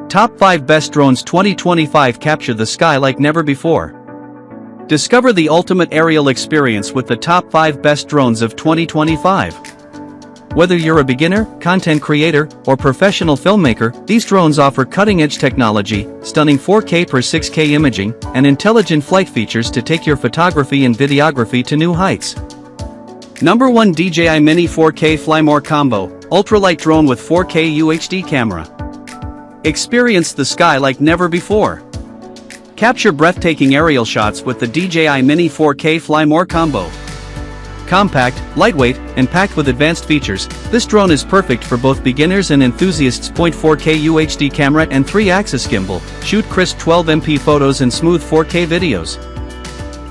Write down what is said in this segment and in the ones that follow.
Top 5 Best Drones 2025 capture the sky like never before. Discover the ultimate aerial experience with the top 5 best drones of 2025. Whether you're a beginner, content creator, or professional filmmaker, these drones offer cutting-edge technology, stunning 4K per 6K imaging, and intelligent flight features to take your photography and videography to new heights. Number 1. DJI Mini 4K Flymore Combo, ultralight drone with 4K UHD camera. Experience the sky like never before. Capture breathtaking aerial shots with the DJI Mini 4K Flymore Combo. Compact, lightweight, and packed with advanced features, this drone is perfect for both beginners and enthusiasts. 4K UHD camera and 3-axis gimbal, shoot crisp 12MP photos and smooth 4K videos.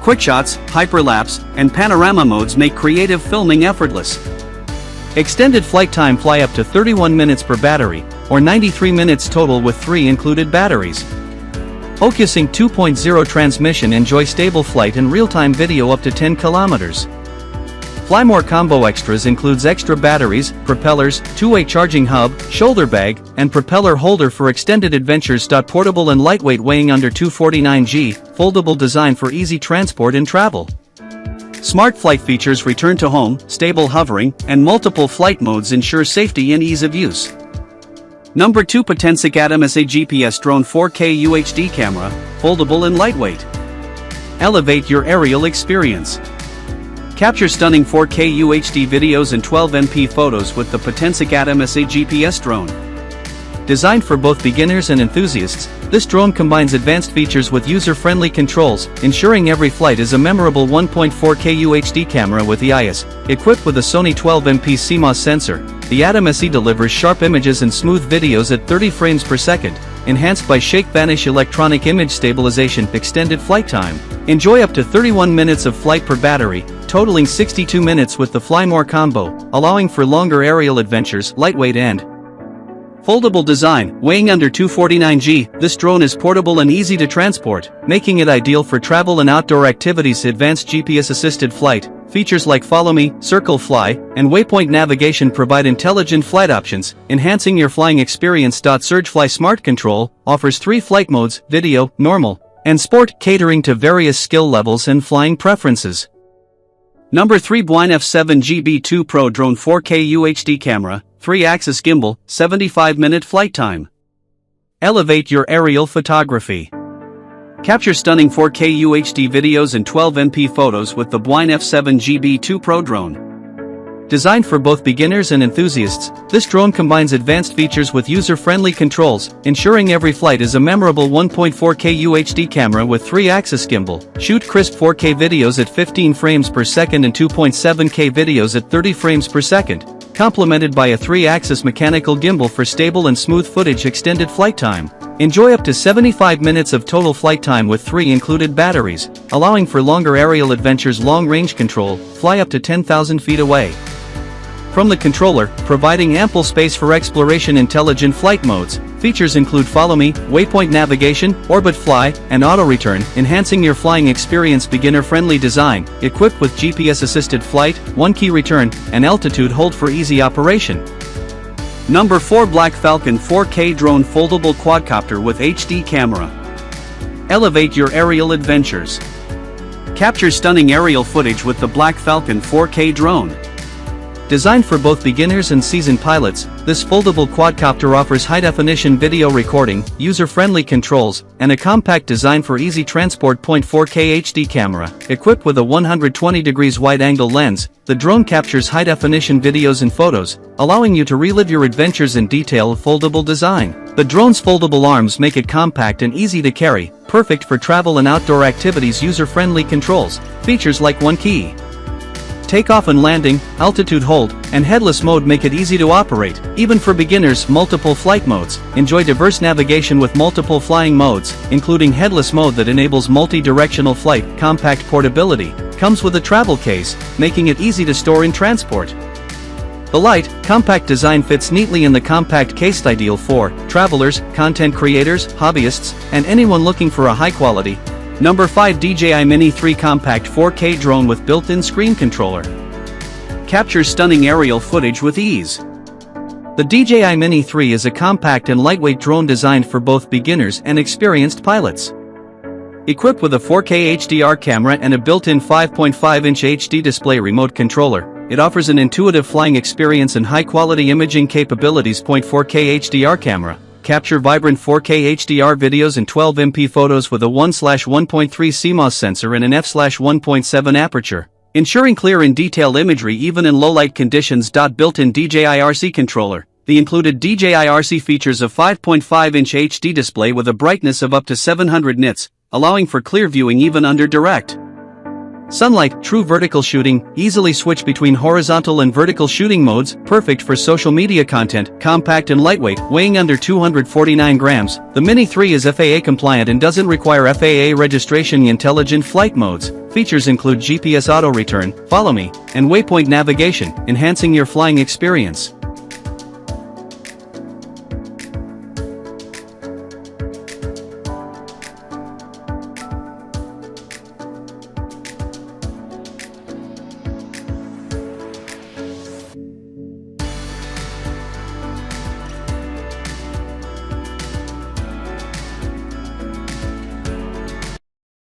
Quick shots, hyperlapse, and panorama modes make creative filming effortless. Extended flight time, fly up to 31 minutes per battery, or 93 minutes total with 3 included batteries. OcuSync 2.0 transmission, enjoy stable flight and real-time video up to 10 kilometers. Flymore Combo Extras includes extra batteries, propellers, two-way charging hub, shoulder bag, and propeller holder for extended adventures. Portable and lightweight, weighing under 249 g, foldable design for easy transport and travel. Smart flight features, return to home, stable hovering, and multiple flight modes ensure safety and ease of use. Number 2. Potensic Atoms GPS Drone 4K UHD Camera, foldable and lightweight. Elevate your aerial experience. Capture stunning 4K UHD videos and 12MP photos with the Potensic Atoms GPS drone. Designed for both beginners and enthusiasts, this drone combines advanced features with user-friendly controls, ensuring every flight is a memorable. 1.4K UHD camera with EIS, equipped with a Sony 12MP CMOS sensor, the Atoms delivers sharp images and smooth videos at 30 frames per second, enhanced by shake-vanish electronic image stabilization. Extended flight time. Enjoy up to 31 minutes of flight per battery, totaling 62 minutes with the Flymore Combo, allowing for longer aerial adventures. Lightweight and foldable design, weighing under 249 g, this drone is portable and easy to transport, making it ideal for travel and outdoor activities. Advanced GPS-assisted flight, features like Follow Me, Circle Fly, and Waypoint navigation provide intelligent flight options, enhancing your flying experience. Surgefly Smart Control offers 3 flight modes: video, normal, and sport, catering to various skill levels and flying preferences. Number 3. Buine F7GB2 Pro Drone 4K UHD Camera, 3-axis gimbal, 75-minute flight time. Elevate your aerial photography. Capture stunning 4K UHD videos and 12MP photos with the Buine F7GB2 Pro drone. Designed for both beginners and enthusiasts, this drone combines advanced features with user-friendly controls, ensuring every flight is a memorable. 1.4K UHD camera with 3-axis gimbal, shoot crisp 4K videos at 15 frames per second and 2.7K videos at 30 frames per second, complemented by a 3-axis mechanical gimbal for stable and smooth footage. Extended flight time. Enjoy up to 75 minutes of total flight time with 3 included batteries, allowing for longer aerial adventures. Long-range control, fly up to 10,000 feet away from the controller, providing ample space for exploration. Intelligent flight modes, features include Follow Me, Waypoint navigation, Orbit Fly, and Auto Return, enhancing your flying experience. Beginner-friendly design, equipped with GPS-assisted flight, 1-key return, and altitude hold for easy operation. Number 4. Black Falcon 4K Drone Foldable Quadcopter with HD Camera. Elevate your aerial adventures. Capture stunning aerial footage with the Black Falcon 4K drone. Designed for both beginners and seasoned pilots, this foldable quadcopter offers high-definition video recording, user-friendly controls, and a compact design for easy transport. 4K HD camera, equipped with a 120 degrees wide-angle lens, the drone captures high-definition videos and photos, allowing you to relive your adventures in detail. Foldable design. The drone's foldable arms make it compact and easy to carry, perfect for travel and outdoor activities. User-friendly controls, features like 1-key takeoff and landing, altitude hold, and headless mode make it easy to operate. Even for beginners. Multiple flight modes, enjoy diverse navigation with multiple flying modes, including headless mode that enables multi-directional flight. Compact portability, comes with a travel case, making it easy to store and transport. The light, compact design fits neatly in the compact case, ideal for travelers, content creators, hobbyists, and anyone looking for a high-quality. Number 5. DJI Mini 3 Compact 4K Drone with built-in screen controller. Captures stunning aerial footage with ease. The DJI Mini 3 is a compact and lightweight drone designed for both beginners and experienced pilots. Equipped with a 4K HDR camera and a built-in 5.5-inch HD display remote controller, it offers an intuitive flying experience and high-quality imaging capabilities. 4K HDR camera. Capture vibrant 4K HDR videos and 12MP photos with a 1/1.3 CMOS sensor and an f/1.7 aperture, ensuring clear and detailed imagery even in low-light conditions. Built-in DJI RC controller. The included DJI RC features a 5.5-inch HD display with a brightness of up to 700 nits, allowing for clear viewing even under direct sunlight. True vertical shooting. Easily switch between horizontal and vertical shooting modes, perfect for social media content. Compact and lightweight, weighing under 249 grams, the Mini 3 is FAA compliant and doesn't require FAA registration. Intelligent flight modes. Features include GPS auto return, follow me, and waypoint navigation, enhancing your flying experience.